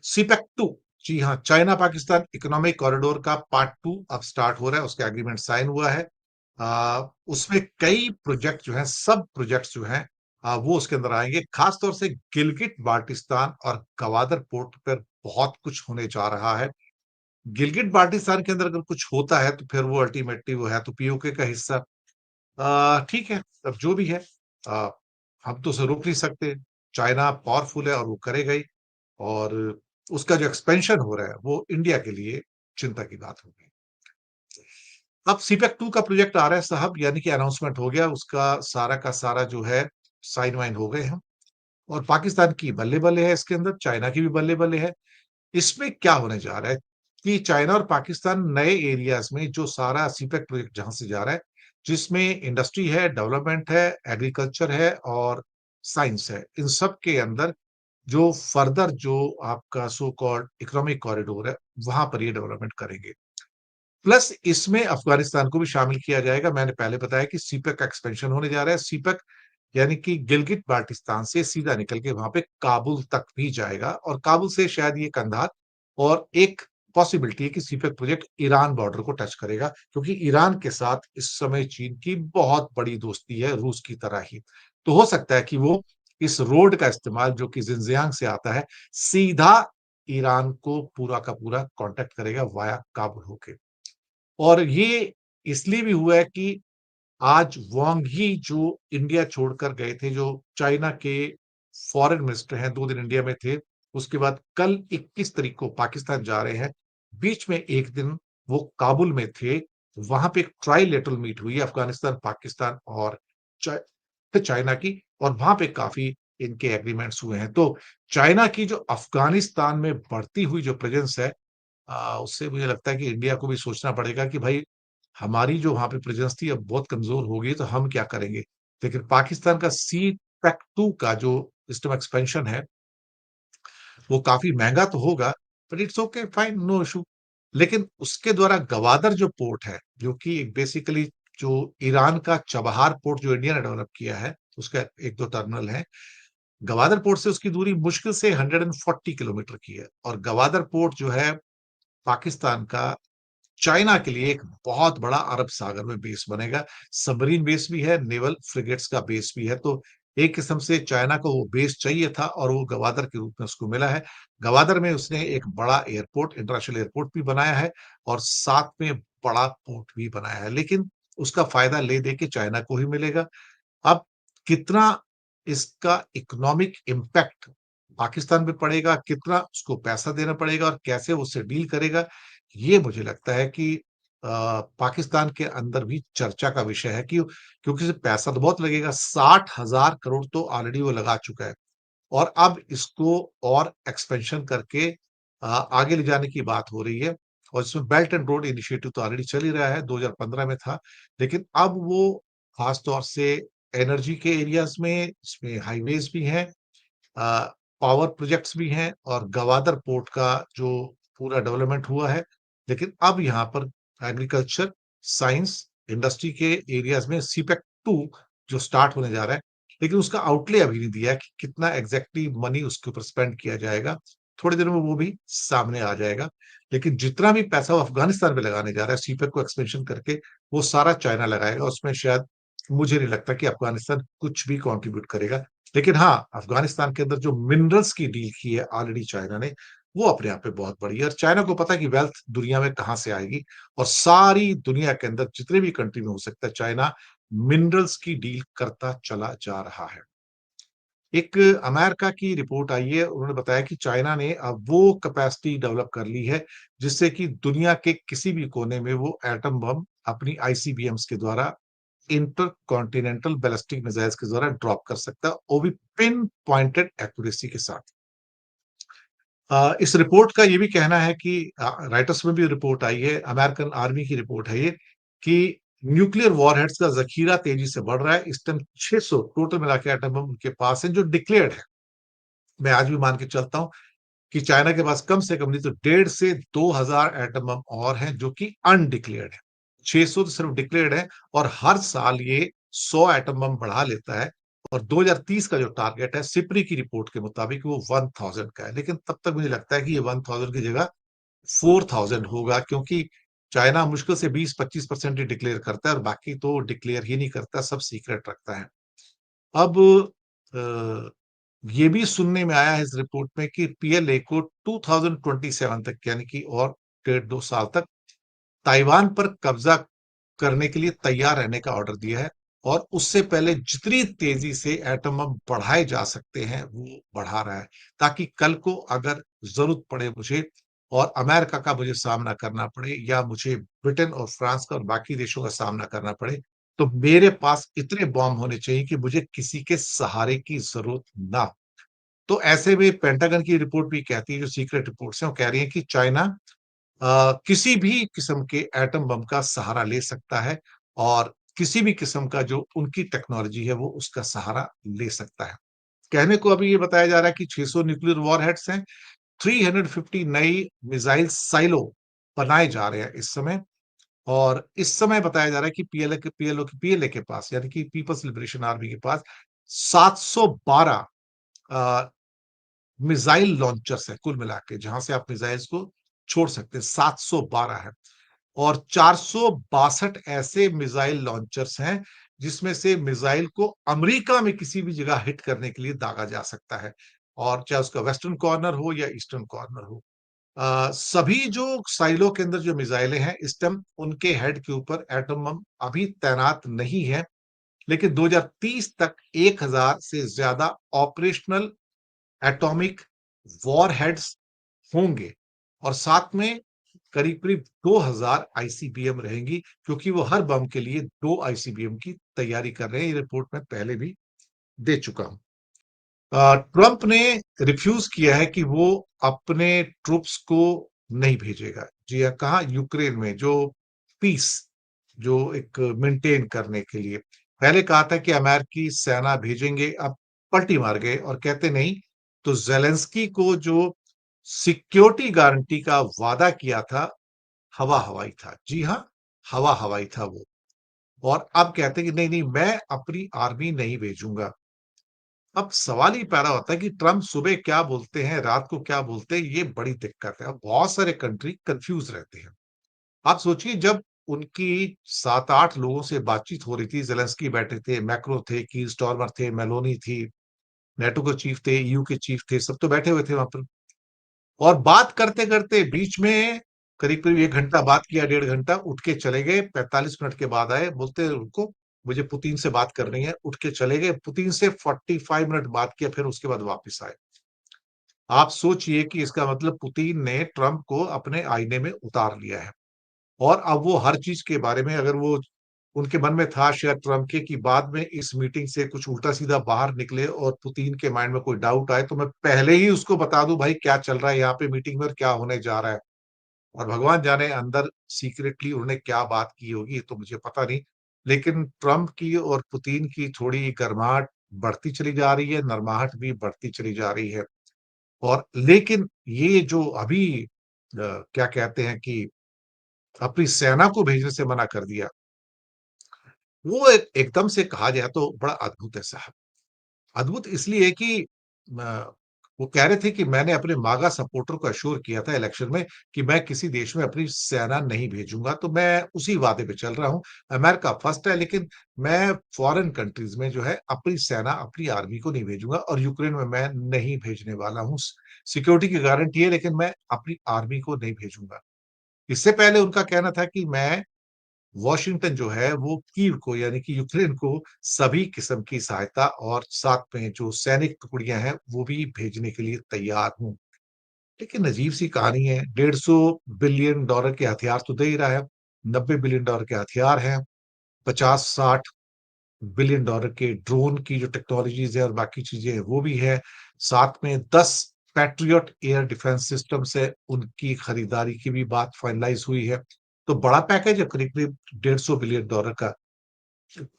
CPEC 2, जी हाँ, China Pakistan economic corridor का part 2 अब स्टार्ट हो रहा है, उसका एग्रीमेंट साइन हुआ है। उसमें कई प्रोजेक्ट जो हैं, सब प्रोजेक्ट्स जो हैं वो उसके अंदर आएंगे। खास तौर से गिलगिट बाल्टिस्तान और गवादर पोर्ट पर बहुत कुछ होने जा रहा है। गिलगिट बाल्टिस्तान के अंदर अगर कुछ होता है तो फिर वो अल्टीमेटली वो है तो पीओके का हिस्सा। ठीक है, अब जो भी है, अ, हम तो उसे रोक नहीं सकते। चाइना पावरफुल है और वो करेगा ही। और उसका जो एक्सपेंशन हो रहा है वो इंडिया के लिए चिंता की बात होगी। अब सीपेक 2 का प्रोजेक्ट आ रहा है साहब, यानी कि अनाउंसमेंट हो गया उसका, सारा का सारा जो है साइन वाइन हो गए हैं। और पाकिस्तान की बल्ले-बल्ले है इसके अंदर, चाइना की भी बल्ले-बल्ले है। इसमें क्या होने जा रहा है कि चाइना और पाकिस्तान नए एरियाज में जो सारा सीपेक प्रोजेक्ट जहां से जा रहा है, जिसमें इंडस्ट्री है, डेवलपमेंट है, एग्रीकल्चर है और साइंस है, इन सब के अंदर जो फर्दर जो आपका सो कॉल्ड इकोनॉमिक कॉरिडोर है, वहां पर ये डेवलपमेंट करेंगे। प्लस इसमें अफगानिस्तान को भी शामिल किया जाएगा। मैंने पहले बताया कि सीपेक का एक्सपेंशन होने जा रहा है। सीपेक यानी कि गिलगिट बाल्टिस्तान से सीधा निकल के वहां पे काबुल तक भी जाएगा और काबुल से शायद ये कंधार। और एक पॉसिबिलिटी है कि सीपेक प्रोजेक्ट ईरान बॉर्डर को टच करेगा, क्योंकि ईरान के साथ इस समय चीन की बहुत बड़ी दोस्ती है, रूस की तरह ही। तो हो सकता है कि वो इस रोड का इस्तेमाल जो कि जिनजियांग से आता है, सीधा ईरान को पूरा का पूरा कांटेक्ट करेगा वाया काबुल होके। और ये इसलिए भी हुआ है कि आज वांग ही जो इंडिया छोड़कर गए थे, जो चाइना के फॉरेन मिनिस्टर हैं, 2 दिन इंडिया में थे। उसके बाद कल 21 तारीख को पाकिस्तान जा रहे हैं। बीच में 1 दिन वो काबुल में थे। वहां पे एक ट्राइलेटरल मीट हुई है अफगानिस्तान, पाकिस्तान और चाइना की, और वहां पे काफी इनके एग्रीमेंट्स हुए हैं। तो चाइना की जो अफगानिस्तान में बढ़ती हुई जो प्रेजेंस है, उससे मुझे लगता है कि इंडिया को भी सोचना पड़ेगा कि भाई, हमारी जो वहां पे प्रेजेंस थी अब बहुत कमजोर हो गई, तो हम क्या करेंगे। लेकिन पाकिस्तान का सी पैक 2 का जो सिस्टम एक्सपेंशन है, वो काफी महंगा तो होगा, but it's okay, fine, no issue. लेकिन उसके द्वारा गवादर जो पोर्ट है, जो कि बेसिकली जो ईरान का चबहार पोर्ट जो इंडिया ने डेवलप किया है, उसका एक दो टर्मिनल है। गवादर पोर्ट से उसकी दूरी मुश्किल से 140 किलोमीटर की है। और गवादर पोर्ट जो है पाकिस्तान का, चाइना के लिए एक बहुत बड़ा अरब सागर में बेस बनेगा। सबमरीन बेस भी है, नेवल फ्रिगेट्स का बेस भी है। तो एक किस्म से चाइना को वो बेस चाहिए था और वो गवादर के रूप में उसको मिला है। गवादर में उसने एक बड़ा एयरपोर्ट, इंटरनेशनल एयरपोर्ट भी बनाया है और साथ में बड़ा पोर्ट भी बनाया है। लेकिन उसका फायदा ले दे के चाइना को ही मिलेगा। अब कितना इसका इकोनॉमिक इम्पैक्ट पाकिस्तान पे पड़ेगा, कितना उसको पैसा देना पड़ेगा और कैसे वो उससे डील करेगा, ये मुझे लगता है कि पाकिस्तान के अंदर भी चर्चा का विषय है कि क्योंकि इसे पैसा तो बहुत लगेगा, 60,000 करोड़ तो ऑलरेडी वो लगा चुका है। और अब इसको और एक्सपेंशन करके आगे ले जाने की बात हो रही है। और इसमें बेल्ट एंड रोड इनिशिएटिव तो ऑलरेडी चल ही रहा है, 2015 में था। लेकिन अब वो खास तौर से एनर्जी के एरियाज में, इसमें हाईवेज भी हैं, पावर प्रोजेक्ट्स भी हैं और गवादर पोर्ट का जो पूरा डेवलपमेंट हुआ है। लेकिन अब यहाँ पर एग्रीकल्चर, साइंस, इंडस्ट्री के एरियाज में सीपेक 2 जो स्टार्ट होने जा रहा है, लेकिन उसका आउटले अभी नहीं दिया है कि कितना एग्जैक्टली मनी उसके ऊपर स्पेंड किया जाएगा। थोड़ी देर में वो भी सामने आ जाएगा। लेकिन जितना भी पैसा वो अफगानिस्तान में लगाने जा रहा है सीपेक को एक्सपेंशन करके, वो सारा चाइना लगाएगा। उसमें शायद मुझे नहीं लगता कि अफगानिस्तान कुछ भी कंट्रीब्यूट करेगा। लेकिन हाँ, अफगानिस्तान के अंदर जो मिनरल्स की डील की है ऑलरेडी चाइना ने, वो अपने आप में बहुत बड़ी है। और चाइना को पता है कि वेल्थ दुनिया में कहां से आएगी। और सारी दुनिया के अंदर जितने भी कंट्री में हो सकता है, चाइना मिनरल्स की डील करता चला जा रहा है। एक अमेरिका की रिपोर्ट आई है, उन्होंने बताया कि चाइना ने अब वो कैपेसिटी डेवलप कर ली है जिससे कि दुनिया के किसी भी कोने में वो एटम बम अपनी आईसीबीएम्स के द्वारा, इंटर कॉन्टिनेंटल बैलिस्टिक मिसाइल्स के द्वारा ड्रॉप कर सकता है, वो भी पिन पॉइंटेड एक्यूरेसी के साथ। इस रिपोर्ट का ये भी कहना है कि राइटर्स में भी रिपोर्ट आई है, अमेरिकन आर्मी की रिपोर्ट है ये, कि न्यूक्लियर वॉरहेड्स का जखीरा तेजी से बढ़ रहा है। इस टाइम 600 टोटल मिला के एटम बम उनके पास है जो डिक्लेयर्ड है। मैं आज भी मान के चलता हूं कि चाइना के पास कम से कम नहीं तो 1,500 से 2,000 एटम बम और हैं जो कि अनडिक्लेयर्ड है। 600 तो सिर्फ डिक्लेयर्ड है। और हर साल ये 100 एटम बम बढ़ा लेता है। और 2030 का जो टारगेट है सिप्री की रिपोर्ट के मुताबिक वो 1000 का है। लेकिन तब तक मुझे लगता है कि ये 1000 की जगह 4000 होगा, क्योंकि चाइना मुश्किल से 20-25% ही डिक्लेयर करता है और बाकी तो डिक्लेयर ही नहीं करता, सब सीक्रेट रखता है। अब अ, ये भी सुनने में आया है इस रिपोर्ट में कि पीएलए को 2027 तक, यानी कि और 1.5-2 साल तक ताइवान पर कब्जा करने के लिए तैयार रहने का ऑर्डर दिया है, और उससे पहले जितनी तेजी से एटम बम बढ़ाए जा सकते हैं वो बढ़ा रहा है, ताकि कल को अगर जरूरत पड़े मुझे, और अमेरिका का मुझे सामना करना पड़े, या मुझे ब्रिटेन और फ्रांस का और बाकी देशों का सामना करना पड़े, तो मेरे पास इतने बॉम्ब होने चाहिए कि मुझे किसी के सहारे की जरूरत ना हो। तो ऐसे में पेंटागन की रिपोर्ट भी कहती है, जो सीक्रेट रिपोर्ट्स हैं वो कह रही है कि चाइना किसी भी किस्म के एटम बम का सहारा ले सकता है, और किसी भी किस्म का जो उनकी टेक्नोलॉजी है वो उसका सहारा ले सकता है। कहने को अभी ये बताया जा रहा है कि 600 न्यूक्लियर वॉरहेड्स हैं, 350 नई मिसाइल साइलो बनाए जा रहे हैं इस समय। और इस समय बताया जा रहा है कि पीएलए के पास, यानी कि पीपल्स लिबरेशन आर्मी के पास 712 मिसाइल लॉन्चर्स है कुल मिला के, जहां से आप मिसाइल्स को छोड़ सकते हैं, 712 है। और 462 ऐसे मिसाइल लॉन्चर्स हैं जिसमें से मिसाइल को अमेरिका में किसी भी जगह हिट करने के लिए दागा जा सकता है, और चाहे उसका वेस्टर्न कॉर्नर हो या ईस्टर्न कॉर्नर हो। सभी जो साइलो के अंदर जो मिसाइलें हैं इस टाइम उनके हेड के ऊपर एटम बम अभी तैनात नहीं है, लेकिन 2030 तक 1000 से ज्यादा ऑपरेशनल एटॉमिक वॉरहेड्स होंगे, और साथ में करीब करीब 2000 आईसीबीएम रहेंगी, क्योंकि वो हर बम के लिए 2 आईसीबीएम की तैयारी कर रहे हैं। ये रिपोर्ट मैं पहले भी दे चुका हूं। ट्रंप ने रिफ्यूज किया है कि वो अपने ट्रूप्स को नहीं भेजेगा। जी हाँ, कहा यूक्रेन में जो पीस, जो एक मेंटेन करने के लिए। पहले कहा था कि अमेरिकी सेना भेजेंगे, अब पलटी मार गए और कहते नहीं। तो जेलेंस्की को जो सिक्योरिटी गारंटी का वादा किया था, हवा हवाई था। जी हाँ, हवा हवाई था वो। और अब कहते हैं कि नहीं नहीं, मैं अपनी आर्मी नहीं भेजूंगा। अब सवाल ही पैदा होता है कि ट्रम्प सुबह क्या बोलते हैं, रात को क्या बोलते हैं, ये बड़ी दिक्कत है। अब बहुत सारे कंट्री कंफ्यूज रहते हैं। आप सोचिए, जब उनकी 7-8 लोगों से बातचीत हो रही थी, जेलेंस्की बैठे थे, मैक्रो थे, की स्टॉर्मर थे, मेलोनी थी, नेटो के चीफ थे, ईयू के चीफ थे, सब तो बैठे हुए थे वहां पर। और बात करते करते बीच में करीब करीब 1 घंटा बात किया, 1.5 घंटा, उठ के चले गए। 45 मिनट के बाद आए, बोलते रुको, मुझे पुतिन से बात करनी है। उठ के चले गए, पुतिन से 45 मिनट बात किया, फिर उसके बाद वापस आए। आप सोचिए कि इसका मतलब पुतिन ने ट्रंप को अपने आईने में उतार लिया है। और अब वो हर चीज के बारे में, अगर वो उनके मन में था शायद ट्रंप के कि बाद में इस मीटिंग से कुछ उल्टा सीधा बाहर निकले और पुतिन के माइंड में कोई डाउट आए, तो मैं पहले ही उसको बता दूं भाई क्या चल रहा है यहाँ पे मीटिंग में और क्या होने जा रहा है। और भगवान जाने अंदर सीक्रेटली उन्होंने क्या बात की होगी, ये तो मुझे पता नहीं। लेकिन ट्रंप की और पुतिन की थोड़ी गर्माहट बढ़ती चली जा रही है, नरमाहट भी बढ़ती चली जा रही है। और लेकिन ये जो अभी क्या कहते हैं कि अपनी सेना को भेजने से मना कर दिया, वो एकदम से कहा जाए तो बड़ा अद्भुत है साहब। अद्भुत इसलिए कि वो कह रहे थे कि मैंने अपने मागा सपोर्टर को अश्योर किया था इलेक्शन में कि मैं किसी देश में अपनी सेना नहीं भेजूंगा, तो मैं उसी वादे पे चल रहा हूं। अमेरिका फर्स्ट है, लेकिन मैं फॉरेन कंट्रीज में जो है अपनी सेना, अपनी आर्मी को नहीं भेजूंगा, और यूक्रेन में मैं नहीं भेजने वाला हूं। सिक्योरिटी की गारंटी है, लेकिन मैं अपनी आर्मी को नहीं भेजूंगा। इससे पहले उनका कहना था कि मैं वॉशिंगटन जो है वो कीव को, यानी कि यूक्रेन को, सभी किस्म की सहायता और साथ में जो सैनिक टुकड़ियां हैं वो भी भेजने के लिए तैयार हूं। लेकिन अजीब सी कहानी है, 150 बिलियन डॉलर के हथियार तो दे ही रहा है, 90 बिलियन डॉलर के हथियार हैं, 50-60 बिलियन डॉलर के ड्रोन की जो टेक्नोलॉजीज है और बाकी चीजें हैं वो भी है। साथ में 10 पैट्रियट एयर डिफेंस सिस्टम से उनकी खरीदारी की भी बात फाइनलाइज हुई है। तो बड़ा पैकेज है, करीब करीब 150 बिलियन डॉलर का।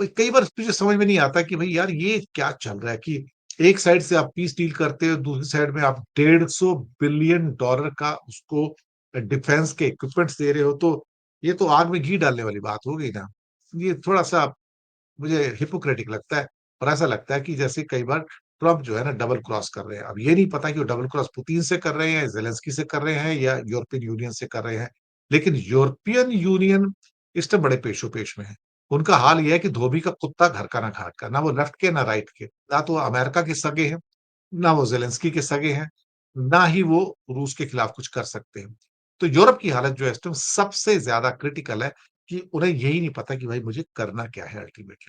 कई बार मुझे समझ में नहीं आता कि भाई यार ये क्या चल रहा है कि एक साइड से आप पीस डील करते हो, दूसरी साइड में आप 150 बिलियन डॉलर का उसको डिफेंस के इक्विपमेंट्स दे रहे हो। तो ये तो आग में घी डालने वाली बात हो गई ना। ये थोड़ा सा मुझे हिपोक्रेटिक लगता है। और ऐसा लगता है कि जैसे कई बार ट्रम्प जो है ना डबल क्रॉस कर रहे हैं। अब ये नहीं पता कि वो डबल क्रॉस पुतिन से कर रहे हैं, ज़ेलेंस्की से कर रहे हैं या यूरोपियन यूनियन से कर रहे हैं। लेकिन यूरोपियन यूनियन इस टाइम बड़े पेशो-पेश में है। उनका हाल ये है कि धोबी का कुत्ता घर का ना घाट का, ना वो लेफ्ट के ना राइट के। ना तो वो अमेरिका के सगे हैं, ना वो ज़ेलेंस्की के सगे हैं, ना ही वो रूस के खिलाफ कुछ कर सकते हैं। तो यूरोप की हालत जो है इस टाइम सबसे ज़्यादा क्रिटिकल है कि उन्हें यही नहीं पता कि भाई मुझे करना क्या है अल्टीमेटली।